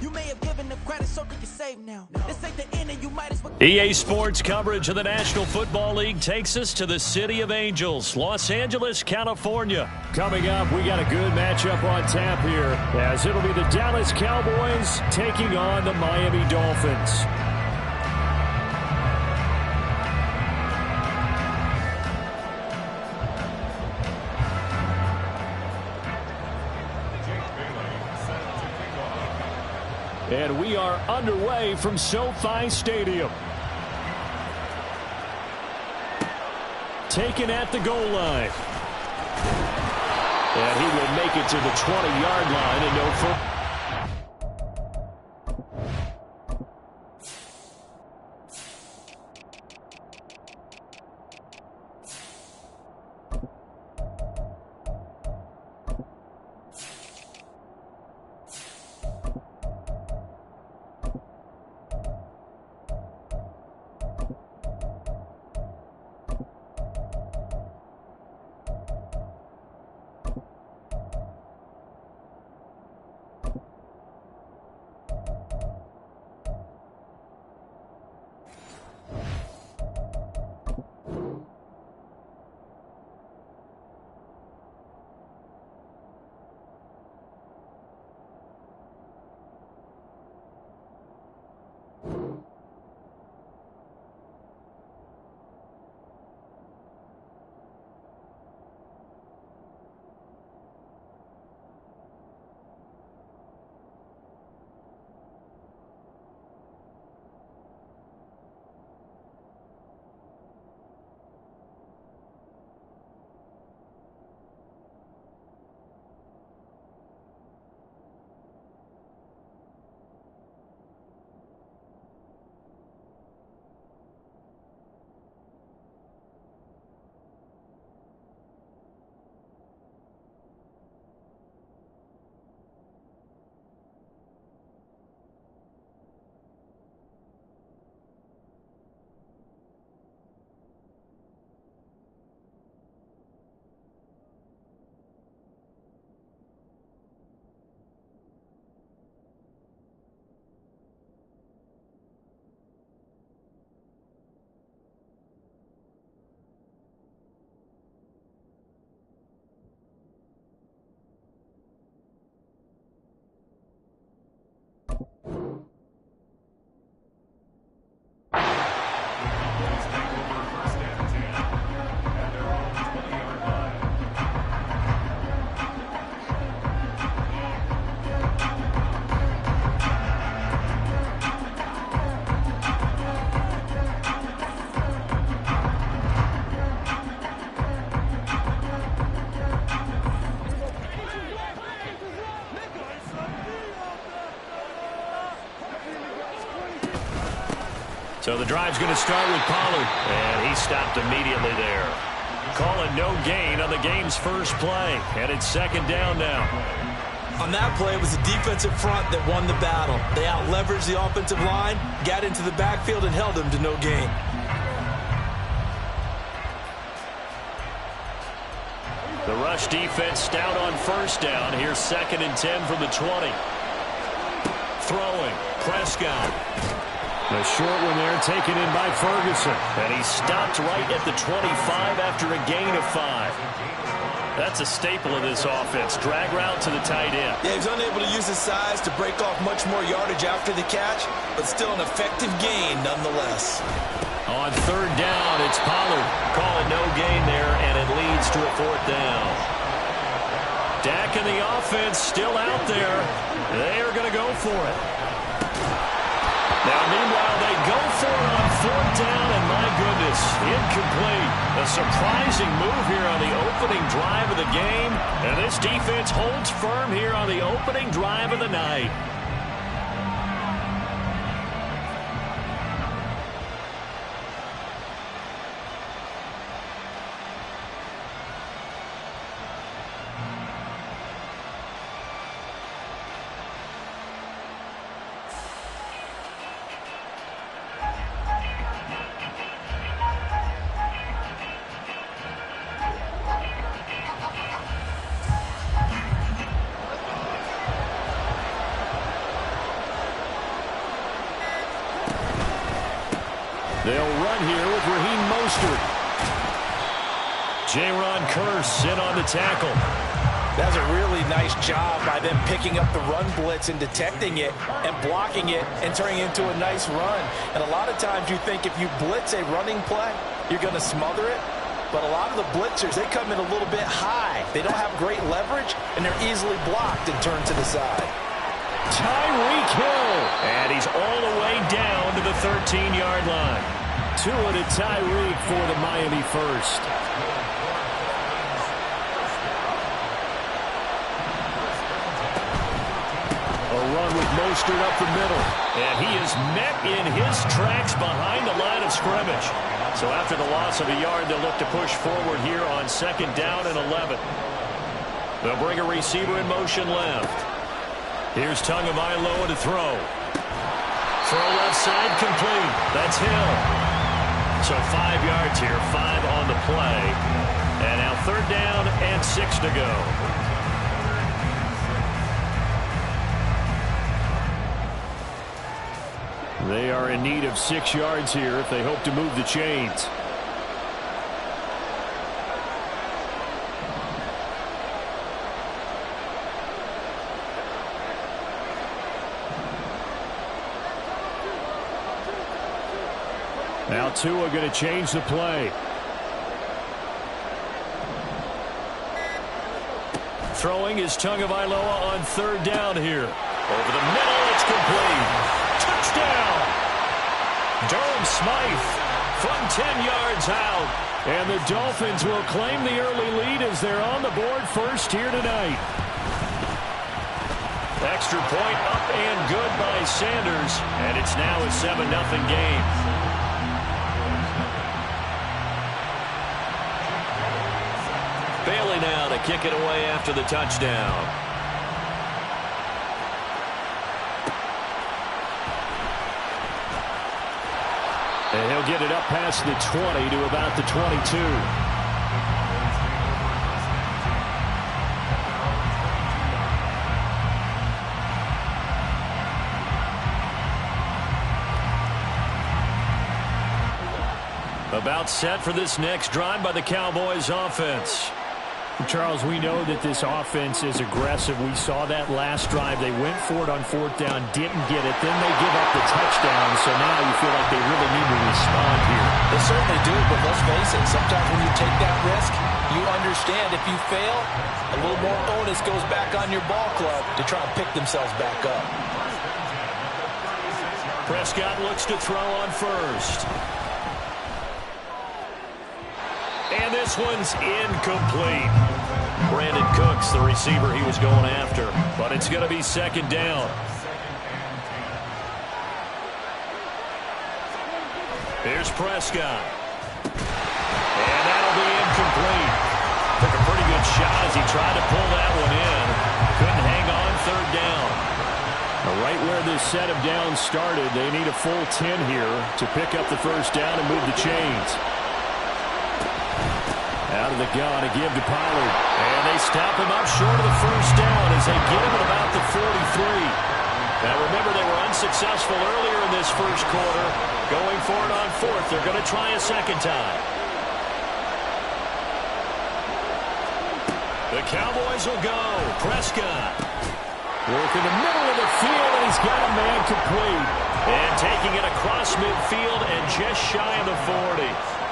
You may have given them credit, so can you save now? This ain't the end, and you might as well. EA Sports coverage of the National Football League takes us to the City of Angels, Los Angeles, California. Coming up, we got a good matchup on tap here, as it'll be the Dallas Cowboys taking on the Miami Dolphins. And we are underway from SoFi Stadium. Taken at the goal line. And he will make it to the 20-yard line and no further. So the drive's going to start with Pollard. And he stopped immediately there. Calling no gain on the game's first play. And it's second down now. On that play, it was the defensive front that won the battle. They out-leveraged the offensive line, got into the backfield, and held them to no gain. The rush defense stout on first down. Here's 2nd and 10 from the 20. Throwing. Prescott. The short one there taken in by Ferguson. And he stopped right at the 25 after a gain of 5. That's a staple of this offense. Drag route to the tight end. Yeah, he's unable to use his size to break off much more yardage after the catch, but still an effective gain nonetheless. On 3rd down, it's Pollard. Calling no gain there, and it leads to a 4th down. Dak and the offense still out there. They are going to go for it. Now, meanwhile, they go for it on 4th down, and my goodness, incomplete. A surprising move here on the opening drive of the game, and this defense holds firm here on the opening drive of the night. They'll run here with Raheem Mostert. J-Ron Curse in on the tackle. That's a really nice job by them picking up the run blitz and detecting it and blocking it and turning it into a nice run. And a lot of times you think if you blitz a running play, you're going to smother it. But a lot of the blitzers, they come in a little bit high. They don't have great leverage, and they're easily blocked and turned to the side. Tyreek Hill. And he's all the way down to the 13-yard line. Tua to Tyreek for the Miami first. A run with Mostert up the middle. And he is met in his tracks behind the line of scrimmage. So after the loss of a yard, they'll look to push forward here on second down and 11. They'll bring a receiver in motion left. Here's Tagovailoa to throw. Throw left side complete. That's Hill. So 5 yards here, 5 on the play. And now third down and 6 to go. They are in need of 6 yards here if they hope to move the chains. Now Tua going to change the play. Throwing is Tagovailoa on third down here. Over the middle, it's complete. Touchdown! Durham Smythe from 10 yards out. And the Dolphins will claim the early lead as they're on the board first here tonight. Extra point up and good by Sanders. And it's now a 7-0 game. Bailey now to kick it away after the touchdown. And he'll get it up past the 20 to about the 22. About set for this next drive by the Cowboys offense. Charles, we know that this offense is aggressive. We saw that last drive. They went for it on fourth down, didn't get it. Then they give up the touchdown, so now you feel like they really need to respond here. They certainly do, but let's face it, sometimes when you take that risk, you understand if you fail, a little more onus goes back on your ball club to try and pick themselves back up. Prescott looks to throw on first. And this one's incomplete. Brandon Cooks, the receiver he was going after. But it's going to be second down. Here's Prescott. And that'll be incomplete. Took a pretty good shot as he tried to pull that one in. Couldn't hang on third down. Right where this set of downs started, they need a full 10 here to pick up the first down and move the chains. Out of the gun to give to Pollard. And they stop him up short of the first down as they get him at about the 43. Now remember, they were unsuccessful earlier in this first quarter. Going for it on fourth. They're going to try a second time. The Cowboys will go. Prescott. Work in the middle of the field, and he's got a man complete. And taking it across midfield and just shy of the 40.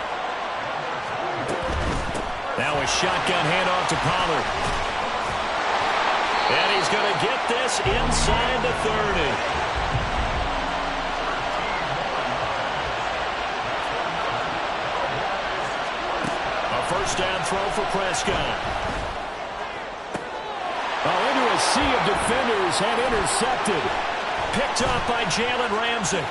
Now a shotgun handoff to Pollard. And he's going to get this inside the 30. A first down throw for Prescott. Into a sea of defenders and intercepted. Picked up by Jalen Ramsey.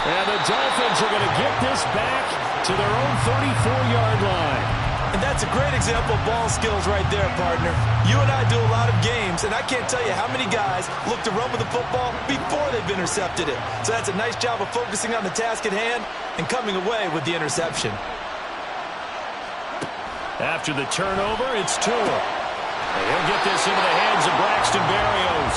And the Dolphins are going to get this back to their own 34-yard line. And that's a great example of ball skills right there, partner. You and I do a lot of games, and I can't tell you how many guys look to run with the football before they've intercepted it. So that's a nice job of focusing on the task at hand and coming away with the interception. After the turnover, it's Tua. And he'll get this into the hands of Braxton Berrios.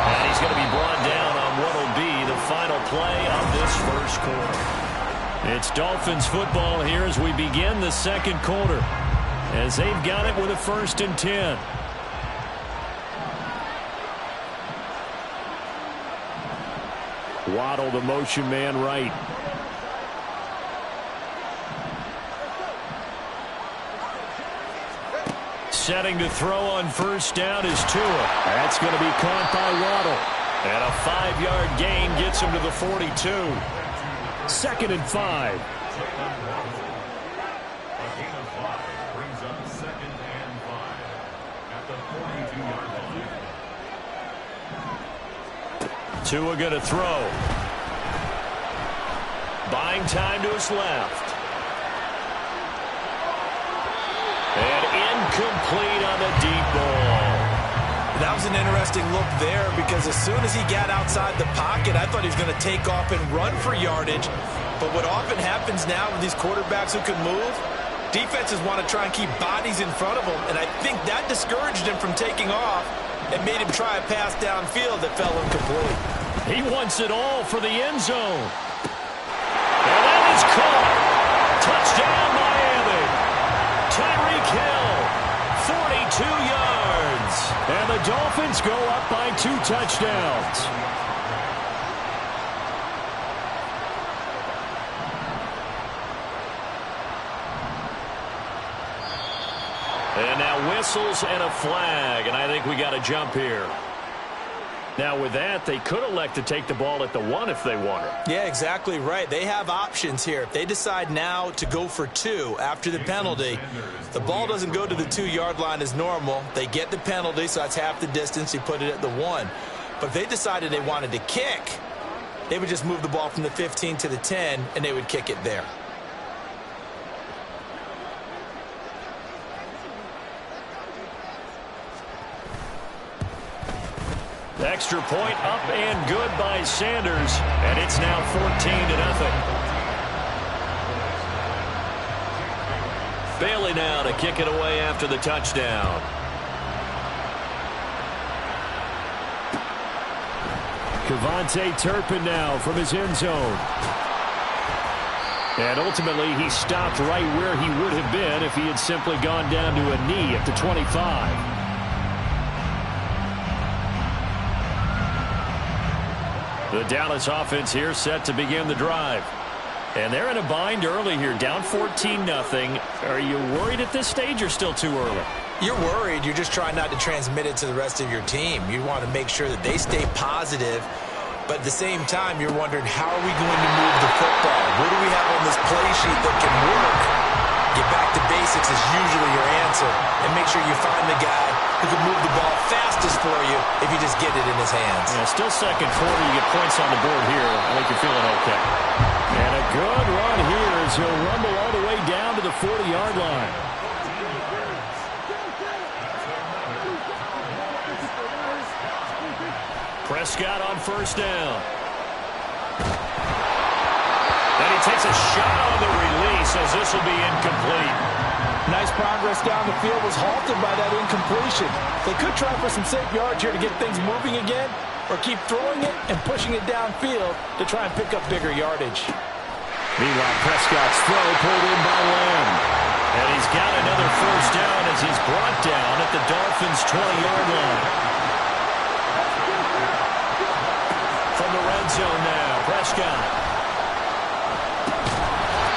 And he's going to be brought down on what will be the final play of this first quarter. It's Dolphins football here as we begin the second quarter, as they've got it with a 1st and 10. Waddle, the motion man right. Setting to throw on 1st down is Tua. That's going to be caught by Waddle. And a 5-yard gain gets him to the 42. 2nd and 5. Tua going to throw. Buying time to his left. And incomplete on the deep ball. That was an interesting look there because as soon as he got outside the pocket, I thought he was going to take off and run for yardage. But what often happens now with these quarterbacks who can move, defenses want to try and keep bodies in front of them, and I think that discouraged him from taking off and made him try a pass downfield that fell incomplete. He wants it all for the end zone. And that is caught. Touchdown, Miami. Tyreek Hill, 42 yards. And the Dolphins go up by 2 touchdowns. And now whistles and a flag, and I think we got a jump here. Now with that, they could elect to take the ball at the 1 if they wanted. Yeah, exactly right. They have options here. If they decide now to go for 2 after the penalty, the ball doesn't go to the 2-yard line as normal. They get the penalty, so that's half the distance. You put it at the 1. But if they decided they wanted to kick, they would just move the ball from the 15 to the 10, and they would kick it there. Extra point up and good by Sanders, and it's now 14-0. Bailey now to kick it away after the touchdown. Kevontae Turpin now from his end zone. And ultimately, he stopped right where he would have been if he had simply gone down to a knee at the 25. The Dallas offense here set to begin the drive. And they're in a bind early here, down 14-0. Are you worried at this stage or still too early? You're worried. You're just trying not to transmit it to the rest of your team. You want to make sure that they stay positive. But at the same time, you're wondering, how are we going to move the football? What do we have on this play sheet that can work? Get back to basics is usually your answer. And make sure you find the guy who can move the ball fastest for you if you just get it in his hands. Yeah, still second quarter. You get points on the board here. I think you're feeling okay. And a good run here as he'll rumble all the way down to the 40-yard line. Prescott on 1st down. Then he takes a shot on the release as this will be incomplete. Nice progress down the field was halted by that incompletion. They could try for some safe yards here to get things moving again, or keep throwing it and pushing it downfield to try and pick up bigger yardage. Meanwhile, Prescott's throw pulled in by Lamb. And he's got another 1st down as he's brought down at the Dolphins' 20-yard line. From the red zone now, Prescott.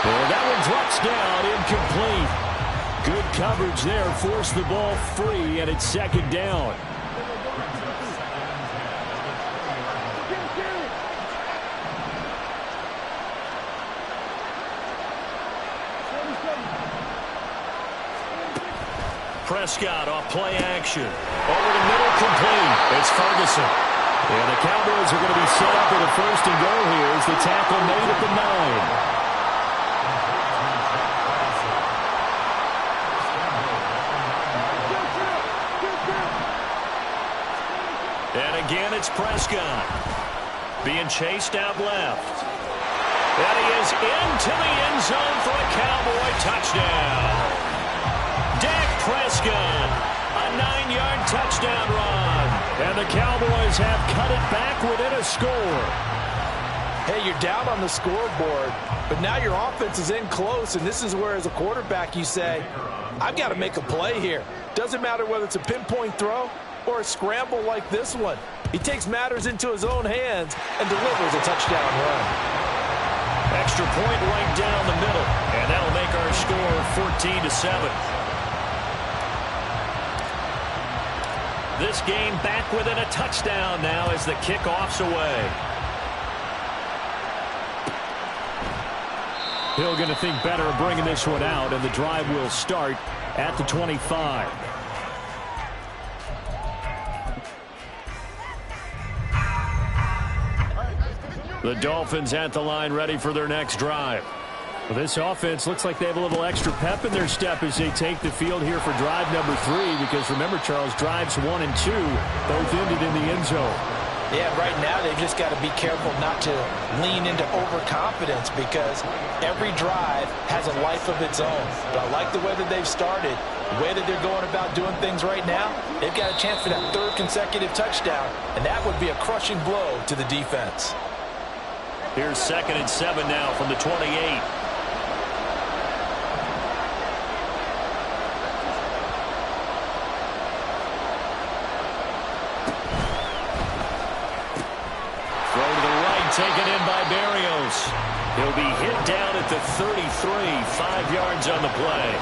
And that one drops down, incomplete. Good coverage there, forced the ball free, and it's 2nd down. Prescott off play action. Over the middle, complete. It's Ferguson. And the Cowboys are going to be set up with a 1st and goal here as the tackle made at the 9. And again, it's Prescott. Being chased out left. And he is into the end zone for a Cowboy touchdown. Dak Prescott, a 9-yard touchdown run. And the Cowboys have cut it back within a score. Hey, you're down on the scoreboard, but now your offense is in close, and this is where, as a quarterback, you say, I've got to make a play here. Doesn't matter whether it's a pinpoint throw or a scramble like this one. He takes matters into his own hands and delivers a touchdown run. Extra point right down the middle, and that'll make our score 14-7. This game back within a touchdown now as the kickoff's away. Hill going to think better of bringing this one out, and the drive will start at the 25. The Dolphins at the line, ready for their next drive. Well, this offense looks like they have a little extra pep in their step as they take the field here for drive number 3, because remember, Charles, drives 1 and 2 both ended in the end zone. Yeah, right now they've just got to be careful not to lean into overconfidence, because every drive has a life of its own. But I like the way that they've started, the way that they're going about doing things right now. They've got a chance for that 3rd consecutive touchdown, and that would be a crushing blow to the defense. Here's 2nd and 7 now from the 28. Taken in by Barrios. He'll be hit down at the 33, 5 yards on the play.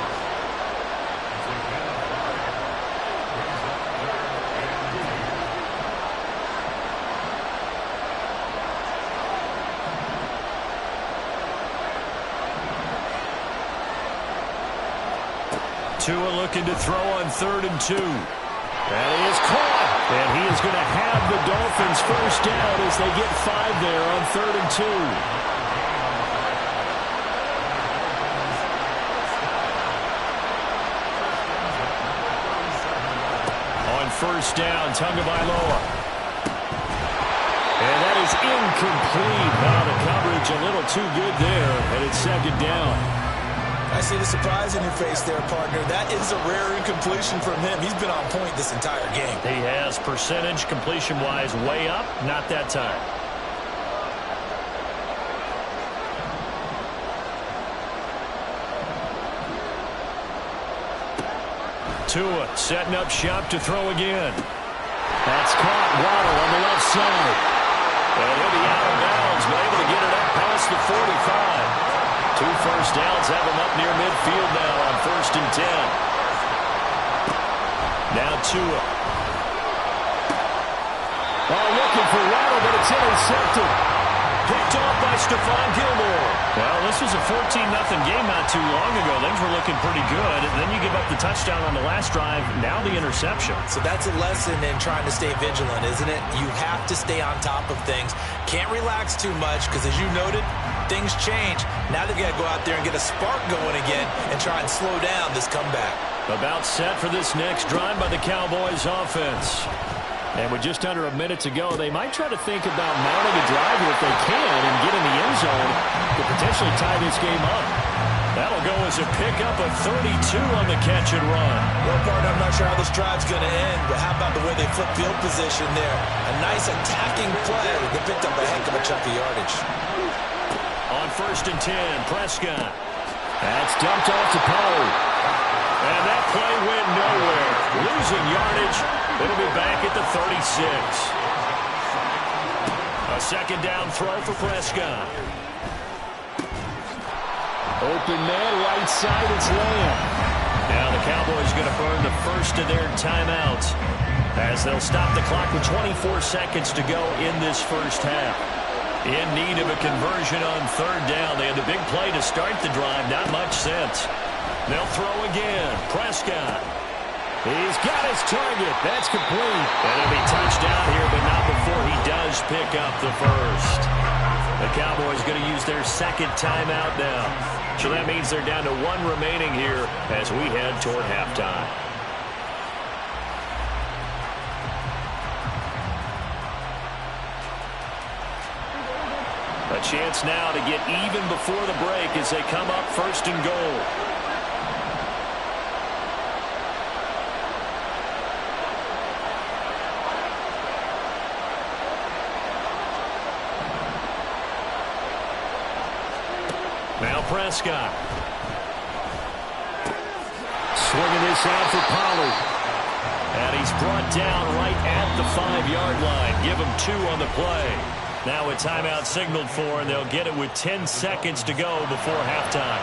Tua looking to throw on 3rd and 2. That is caught. And he is going to have the Dolphins first down as they get 5 there on 3rd and 2. On 1st down, Tagovailoa. And that is incomplete. Now the coverage a little too good there, and it's 2nd down. I see the surprise in your face there, partner. That is a rare incompletion from him. He's been on point this entire game. He has, percentage completion-wise way up, not that time. Tua setting up shop to throw again. That's caught. Waddle on the left side. And he'll be out of bounds, but able to get it up past the 45. 2 first downs have him up near midfield now on 1st and 10. Now Tua. Oh, looking for Waddle, but it's intercepted. Picked off by Stephon Gilmore. Well, this was a 14-0 game not too long ago. Things were looking pretty good. Then you give up the touchdown on the last drive. Now the interception. So that's a lesson in trying to stay vigilant, isn't it? You have to stay on top of things. Can't relax too much, because as you noted, things change. Now they've got to go out there and get a spark going again and try and slow down this comeback. About set for this next drive by the Cowboys offense. And with just under a minute to go, they might try to think about mounting a drive here if they can and get in the end zone to potentially tie this game up. That'll go as a pickup of 32 on the catch and run. Well, partner, I'm not sure how this drive's going to end, but how about the way they flip field position there? A nice attacking play. They picked up a heck of a chunk of yardage. On 1st and 10, Prescott. That's dumped off to Pollard. And that play went nowhere. Losing yardage. It'll be back at the 36. A 2nd down throw for Prescott. Open man, right side, it's Lamb. Now the Cowboys going to burn the first of their timeouts as they'll stop the clock with 24 seconds to go in this first half. In need of a conversion on 3rd down. They had the big play to start the drive. Not much sense. They'll throw again. Prescott. He's got his target. That's complete. And it'll be touchdown here, but not before he does pick up the first. The Cowboys going to use their 2nd timeout now. So that means they're down to 1 remaining here as we head toward halftime. A chance now to get even before the break as they come up 1st and goal. Now Prescott. Swinging this out for Pollard. And he's brought down right at the 5-yard line. Give him 2 on the play. Now a timeout signaled for, and they'll get it with 10 seconds to go before halftime.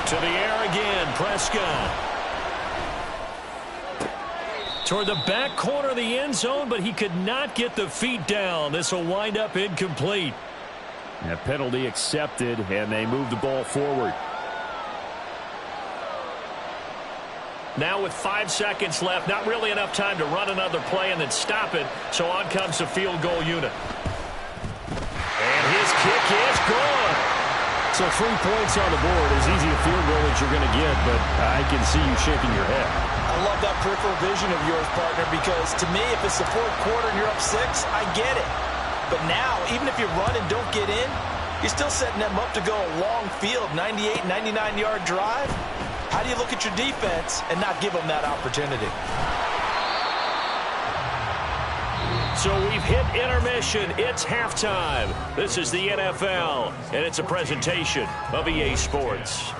To the air again, Prescott. Toward the back corner of the end zone, but he could not get the feet down. This will wind up incomplete. A penalty accepted, and they move the ball forward. Now with 5 seconds left, not really enough time to run another play and then stop it, so on comes the field goal unit. And his kick is good. So 3 points on the board, as easy a field goal as you're going to get, but I can see you shaking your head. I love that peripheral vision of yours, partner, because to me, if it's the 4th quarter and you're up 6, I get it. But now, even if you run and don't get in, you're still setting them up to go a long field, 98, 99-yard drive. How do you look at your defense and not give them that opportunity? So we've hit intermission. It's halftime. This is the NFL, and it's a presentation of EA Sports.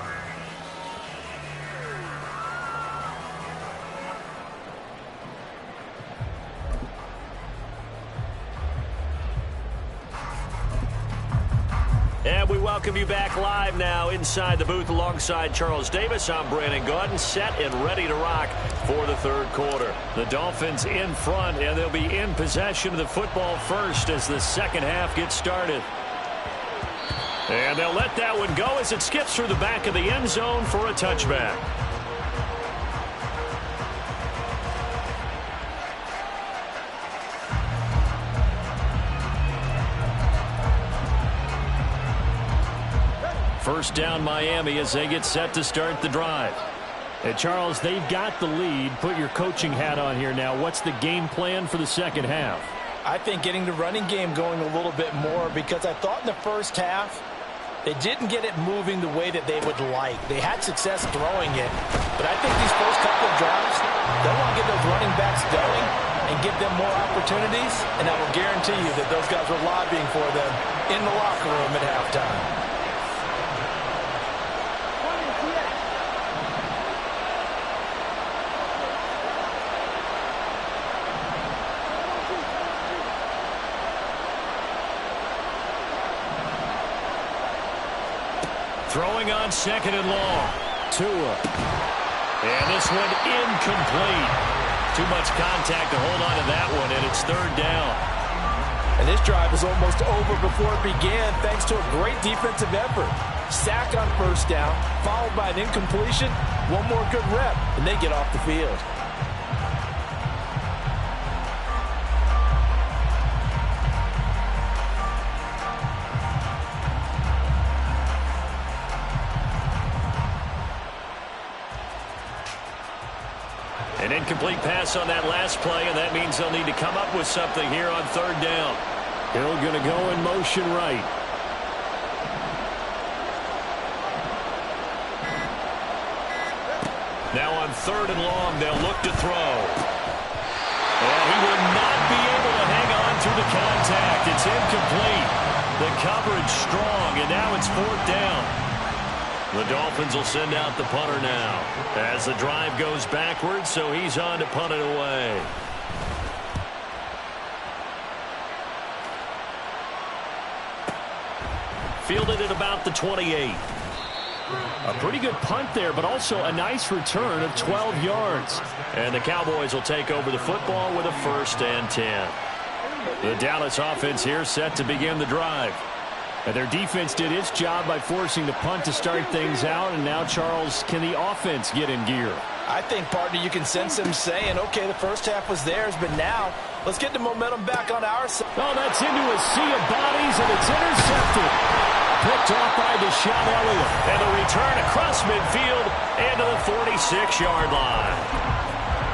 And we welcome you back live now inside the booth alongside Charles Davis. I'm Brandon Gaudin, set and ready to rock for the 3rd quarter. The Dolphins in front, and they'll be in possession of the football first as the second half gets started. And they'll let that one go as it skips through the back of the end zone for a touchback. First down Miami as they get set to start the drive. And Charles, they've got the lead. Put your coaching hat on here now. What's the game plan for the second half? I think getting the running game going a little bit more, because I thought in the first half they didn't get it moving the way that they would like. They had success throwing it, but I think these first couple of drives, they want to get those running backs going and give them more opportunities, and I will guarantee you that those guys were lobbying for them in the locker room at halftime. Throwing on 2nd and long. Tua. And this one incomplete. Too much contact to hold on to that one, and it's 3rd down. And this drive was almost over before it began thanks to a great defensive effort. Sack on 1st down, followed by an incompletion. One more good rep, and they get off the field. An incomplete pass on that last play, and that means they'll need to come up with something here on 3rd down. Hill going to go in motion right. Now on 3rd and long, they'll look to throw. And he will not be able to hang on through the contact. It's incomplete. The coverage strong, and now it's 4th down. The Dolphins will send out the punter now as the drive goes backwards, so he's on to punt it away. Fielded at about the 28. A pretty good punt there, but also a nice return of 12 yards. And the Cowboys will take over the football with a 1st and 10. The Dallas offense here set to begin the drive. And their defense did its job by forcing the punt to start things out. And now, Charles, can the offense get in gear? I think, partner, you can sense them saying, okay, the first half was theirs, but now let's get the momentum back on our side. Oh, that's into a sea of bodies, and it's intercepted. Picked off by Deshaun Elliott. And a return across midfield and to the 46-yard line.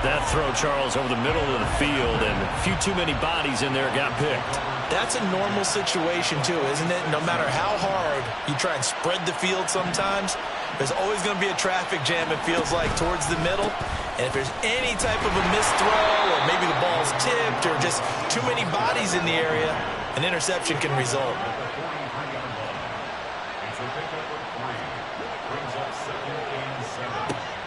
That throw, Charles, over the middle of the field, and a few too many bodies in there got picked. That's a normal situation, too, isn't it? No matter how hard you try and spread the field sometimes, There's always going to be a traffic jam, it feels like, towards the middle. And if there's any type of a missed throw or maybe the ball's tipped or just too many bodies in the area, an interception can result.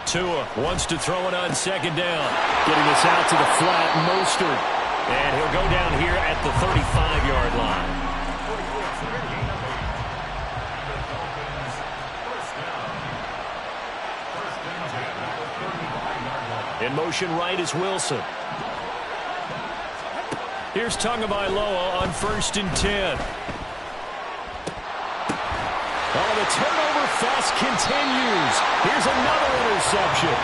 Tua wants to throw it on second down. Getting this out to the flat, Mostert. And he'll go down here at the 35-yard line. In motion right is Wilson. Here's Tagovailoa on 1st and 10. Oh, the turnover fest continues. Here's another interception.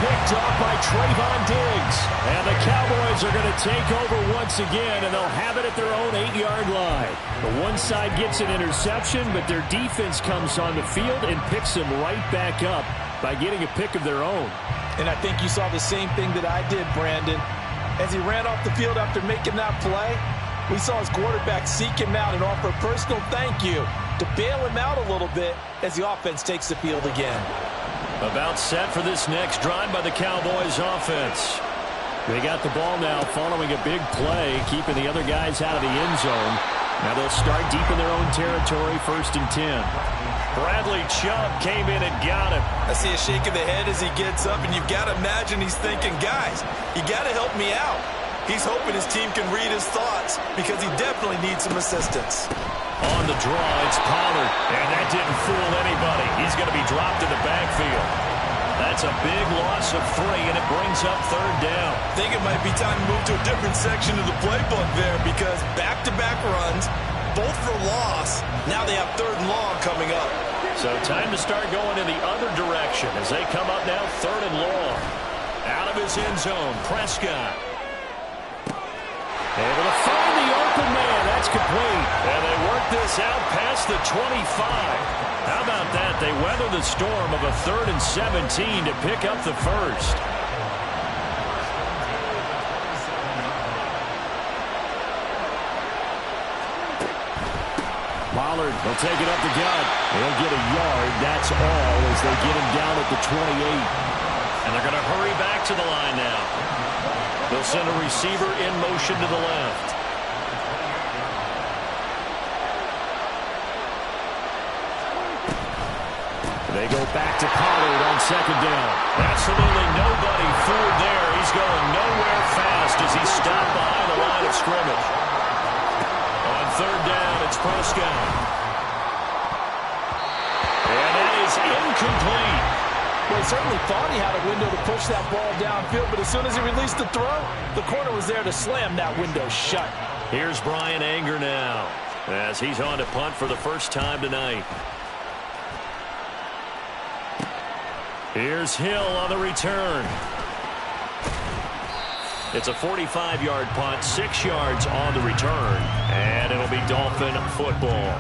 Picked off by Trayvon Diggs. And the Cowboys are going to take over once again, and they'll have it at their own 8-yard line. The one side gets an interception, but their defense comes on the field and picks them right back up by getting a pick of their own. And I think you saw the same thing that I did, Brandon. As he ran off the field after making that play, we saw his quarterback seek him out and offer a personal thank you to bail him out a little bit as the offense takes the field again. About set for this next drive by the Cowboys offense. They got the ball now following a big play, keeping the other guys out of the end zone. Now they'll start deep in their own territory, 1st and 10. Bradley Chubb came in and got him. I see a shake of the head as he gets up, and you've got to imagine he's thinking, guys, you got to help me out. He's hoping his team can read his thoughts because he definitely needs some assistance. On the draw, it's Pollard, and that didn't fool anybody. He's going to be dropped in the backfield. That's a big loss of 3, and it brings up 3rd down. I think it might be time to move to a different section of the playbook there because back-to-back runs, both for loss. Now they have 3rd and long coming up. So time to start going in the other direction as they come up now 3rd and long. Out of his end zone, Prescott. Able to find the open man. That's complete. And they work this out past the 25. How about that? They weather the storm of a 3rd and 17 to pick up the first. Pollard will take it up the gut. He'll get a yard. That's all as they get him down at the 28. And they're going to hurry back to the line now. They'll send a receiver in motion to the left. They go back to Pollard on 2nd down. Absolutely nobody fooled there. He's going nowhere fast as he's stopped behind the line of scrimmage. On 3rd down, it's Prescott. And that is incomplete. Well, he certainly thought he had a window to push that ball downfield, but as soon as he released the throw, the corner was there to slam that window shut. Here's Brian Anger now as he's on to punt for the first time tonight. Here's Hill on the return. It's a 45-yard punt, 6 yards on the return, and it'll be Dolphin football.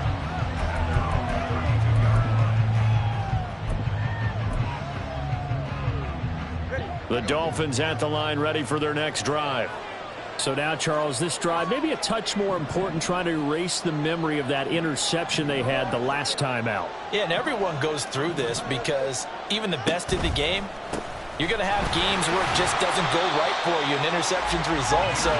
The Dolphins at the line ready for their next drive. So now, Charles, this drive maybe a touch more important, trying to erase the memory of that interception they had the last time out. Yeah, and everyone goes through this because even the best in the game, you're going to have games where it just doesn't go right for you, and interceptions result. So,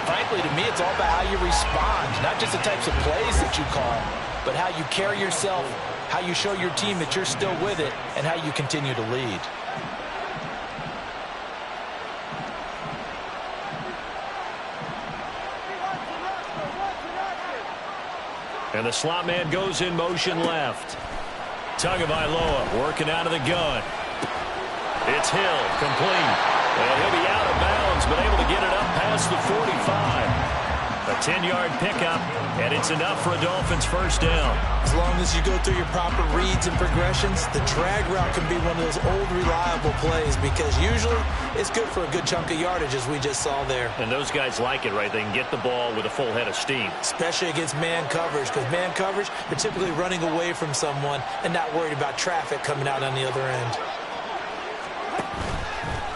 frankly, to me, it's all about how you respond, not just the types of plays that you call, but how you carry yourself, how you show your team that you're still with it, and how you continue to lead. And the slot man goes in motion left. Tagovailoa working out of the gun. It's Hill, complete. And he'll be out of bounds, but able to get it up past the 45. A 10-yard pickup, and it's enough for a Dolphins first down. As long as you go through your proper reads and progressions, the drag route can be one of those old reliable plays because usually it's good for a good chunk of yardage as we just saw there. And those guys like it, right? They can get the ball with a full head of steam. Especially against man coverage, because man coverage, they're typically running away from someone and not worried about traffic coming out on the other end.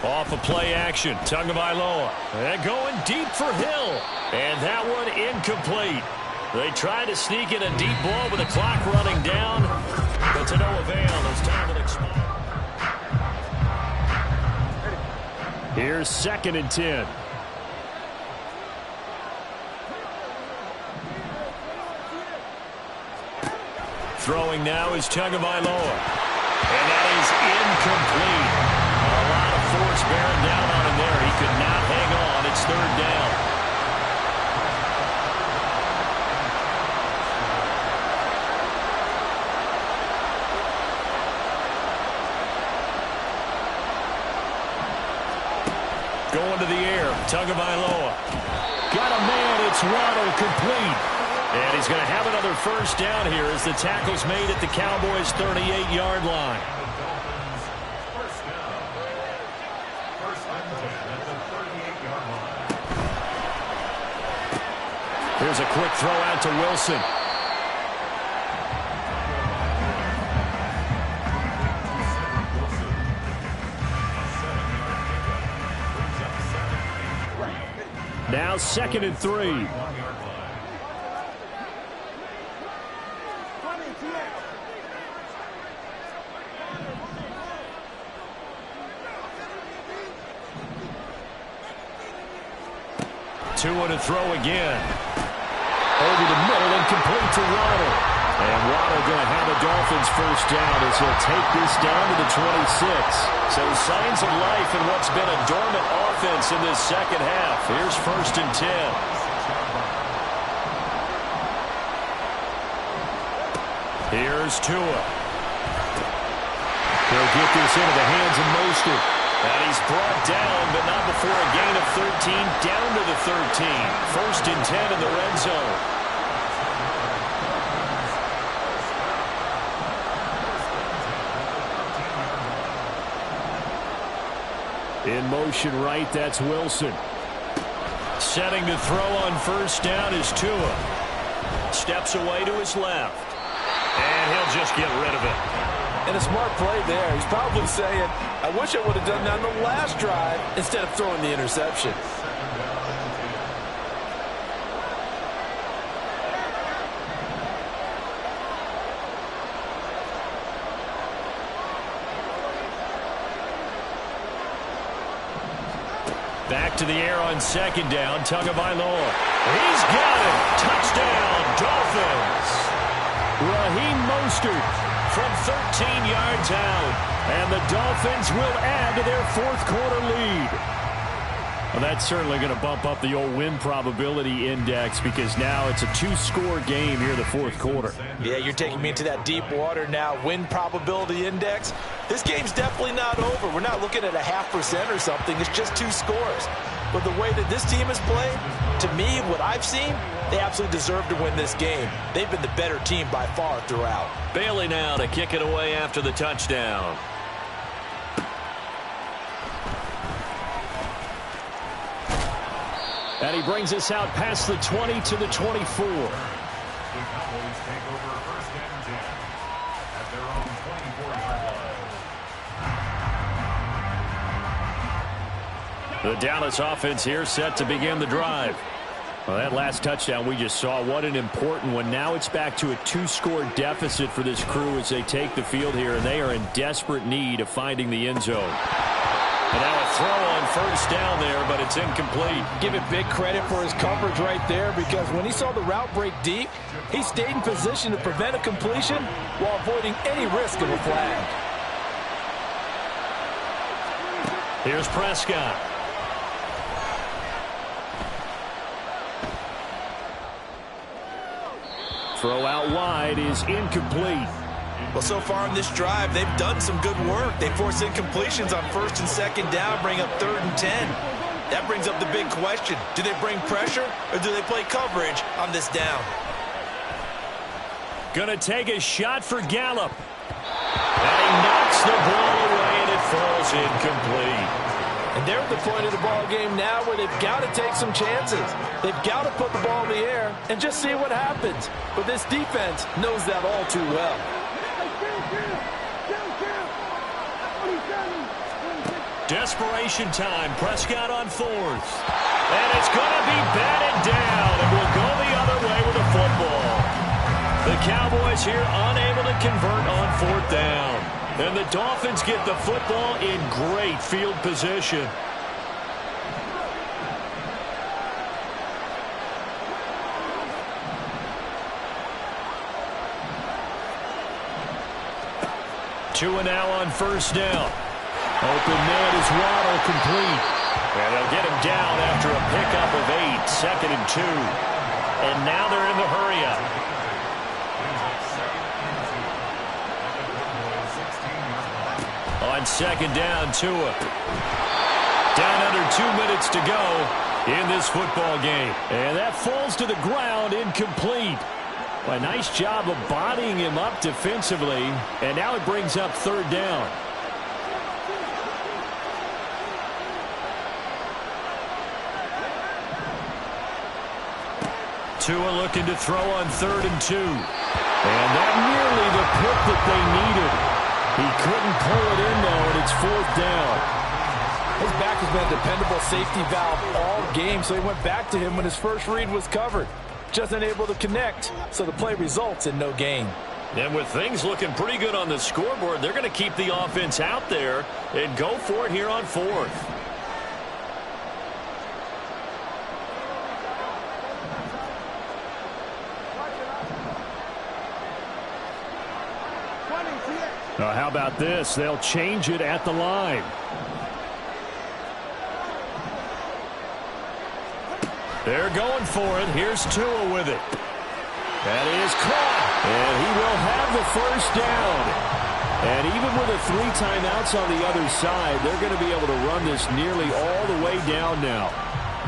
Off of play action, Tagovailoa. And going deep for Hill. And that one incomplete. They tried to sneak in a deep ball with the clock running down, but to no avail as time will expire. Here's 2nd and 10. Throwing now is Tagovailoa. And that is incomplete. A lot of force bearing down on him there. He could not hang on. It's 3rd down. Going to the air. Tagovailoa. Got a man. It's Waddle, complete. And he's going to have another 1st down here as the tackle's made at the Cowboys' 38-yard line. Here's a quick throw out to Wilson. Now 2nd and 3. Two and a throw again. Over the middle and complete to Waddle. And Waddle going to have a Dolphins 1st down as he'll take this down to the 26. So signs of life in what's been a dormant offense in this 2nd half. Here's 1st and 10. Here's Tua. He'll get this into the hands of Mostert. And he's brought down, but not before a gain of 13, down to the 13. 1st and 10 in the red zone. In motion right, that's Wilson. Setting to throw on 1st down is Tua. Steps away to his left. And he'll just get rid of it. And a smart play there. He's probably saying, I wish I would have done that on the last drive instead of throwing the interception. Back to the air on 2nd down. Tagovailoa. He's got it. Touchdown, Dolphins. Raheem Mostert from 13 yards out. And the Dolphins will add to their 4th quarter lead. Well, that's certainly going to bump up the old win probability index because now it's a 2-score game here in the 4th quarter. Yeah, you're taking me into that deep water now. Win probability index. This game's definitely not over. We're not looking at a 0.5% or something. It's just 2 scores. But the way that this team has played, to me, what I've seen, they absolutely deserve to win this game. They've been the better team by far throughout. Bailey now to kick it away after the touchdown. And he brings us out past the 20 to the 24. The Dallas offense here set to begin the drive. Well, that last touchdown we just saw, what an important one. Now it's back to a 2-score deficit for this crew as they take the field here, and they are in desperate need of finding the end zone. And now a throw on 1st down there, but it's incomplete. Give it big credit for his coverage right there, because when he saw the route break deep, he stayed in position to prevent a completion while avoiding any risk of a flag. Here's Prescott. Throw out wide is incomplete. Well, so far in this drive, they've done some good work. They force incompletions on 1st and 2nd down, bring up 3rd and 10. That brings up the big question. Do they bring pressure or do they play coverage on this down? Gonna take a shot for Gallup. And he knocks the ball away and it falls incomplete. And they're at the point of the ball game now where they've got to take some chances. They've got to put the ball in the air and just see what happens. But this defense knows that all too well. Desperation time. Prescott on 4th. And it's going to be batted down, and we'll go the other way with the football. The Cowboys here unable to convert on 4th down. And the Dolphins get the football in great field position. Tua now on 1st down. Open man is Waddle, complete. And they'll get him down after a pickup of 8, 2nd and 2. And now they're in the hurry-up. On 2nd down, Tua. Down under 2 minutes to go in this football game. And that falls to the ground, incomplete. A nice job of bodying him up defensively. And now it brings up 3rd down. Tua looking to throw on 3rd and 2. And that nearly the pick that they needed. He couldn't pull it in, though, and it's 4th down. His back has been a dependable safety valve all game, so he went back to him when his first read was covered. Just unable to connect, so the play results in no gain. And with things looking pretty good on the scoreboard, they're going to keep the offense out there and go for it here on 4th. How about this? They'll change it at the line. They're going for it. Here's Tua with it. That is caught. And he will have the 1st down. And even with the 3 timeouts on the other side, they're going to be able to run this nearly all the way down now.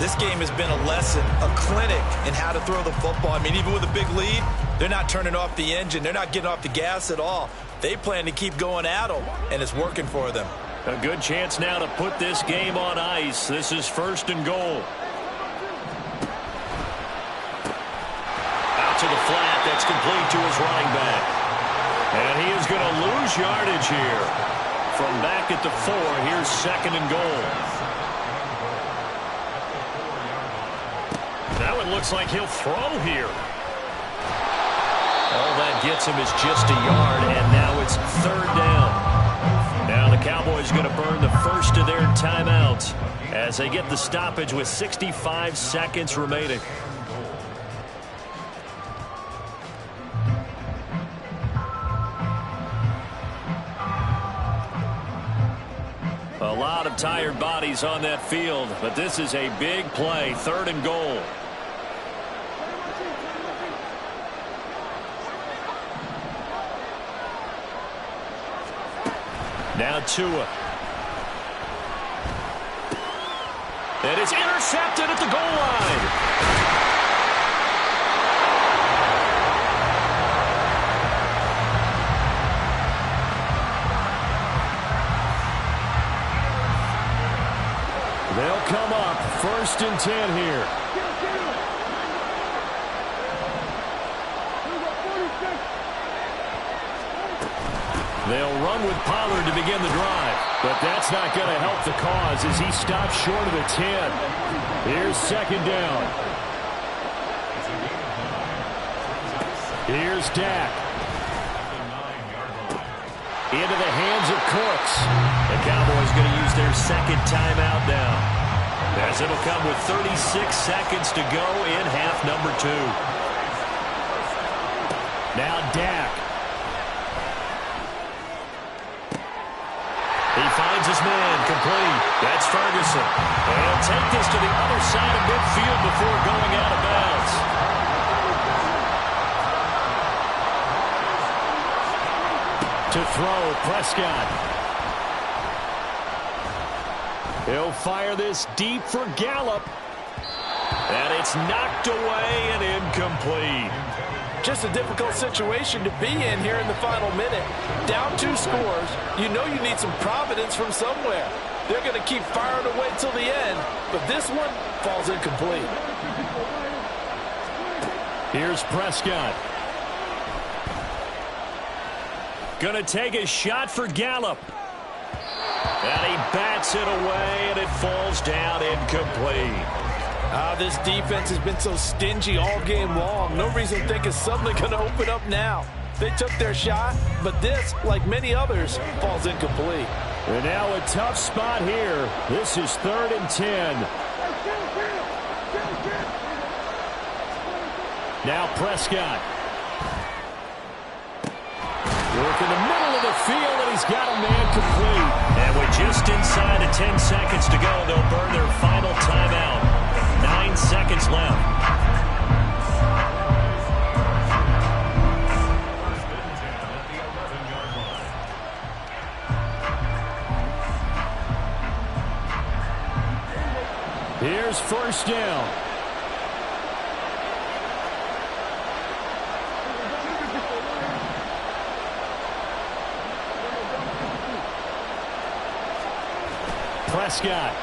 This game has been a lesson, a clinic in how to throw the football. I mean, even with a big lead, they're not turning off the engine. They're not getting off the gas at all. They plan to keep going at them, and it's working for them. A good chance now to put this game on ice. This is 1st and goal. Out to the flat. That's complete to his running back. And he is going to lose yardage here. From back at the 4, here's 2nd and goal. Now it looks like he'll throw here. All that gets him is just a yard, and now it's 3rd down. Now the Cowboys going to burn the first of their timeouts as they get the stoppage with 65 seconds remaining. A lot of tired bodies on that field, but this is a big play, 3rd and goal. Now Tua. And it's intercepted at the goal line. They'll come up 1st and 10 here. They'll run with Pollard to begin the drive. But that's not going to help the cause as he stops short of the 10. Here's 2nd down. Here's Dak. Into the hands of Cooks. The Cowboys going to use their 2nd timeout now, as it'll come with 36 seconds to go in half number 2. Now Dak. He finds his man, complete. That's Ferguson. And he'll take this to the other side of midfield before going out of bounds. To throw, Prescott. He'll fire this deep for Gallup. And it's knocked away and incomplete. Just a difficult situation to be in here in the final minute. Down 2 scores, you know you need some providence from somewhere. They're going to keep firing away till the end, but this one falls incomplete. Here's Prescott. Going to take a shot for Gallup. And he bats it away, and it falls down incomplete. This defense has been so stingy all game long. No reason to think it's suddenly going to open up now. They took their shot, but this, like many others, falls incomplete. And now a tough spot here. This is 3rd and 10. Now Prescott. Work in the middle of the field, and he's got a man complete. And with just inside of 10 seconds to go, they'll burn their final timeout. 9 seconds left. Here's 1st down. Prescott.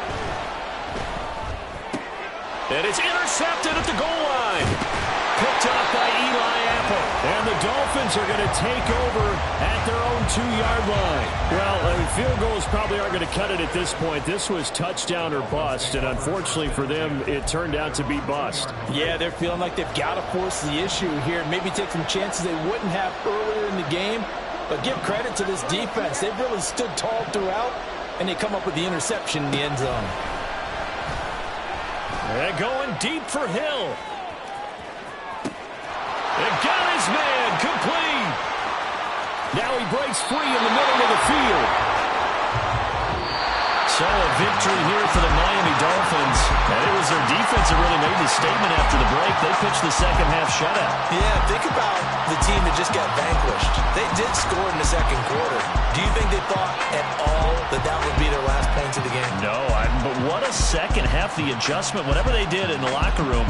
And it's intercepted at the goal line. Picked off by Eli Apple. And the Dolphins are going to take over at their own 2-yard line. Well, field goals probably aren't going to cut it at this point. This was touchdown or bust, and unfortunately for them, it turned out to be bust. Yeah, they're feeling like they've got to force the issue here and maybe take some chances they wouldn't have earlier in the game. But give credit to this defense. They've really stood tall throughout, and they come up with the interception in the end zone. They're going deep for Hill. It got his man complete. Now he breaks free in the middle of the field. So a victory here for the Miami Dolphins. And it was their defense that really made the statement after the break. They pitched the second half shutout. Yeah, think about the team that just got vanquished. They did score in the second quarter. Do you think they thought at all that that would be their last points of the game? No, but what a second half, the adjustment, whatever they did in the locker room.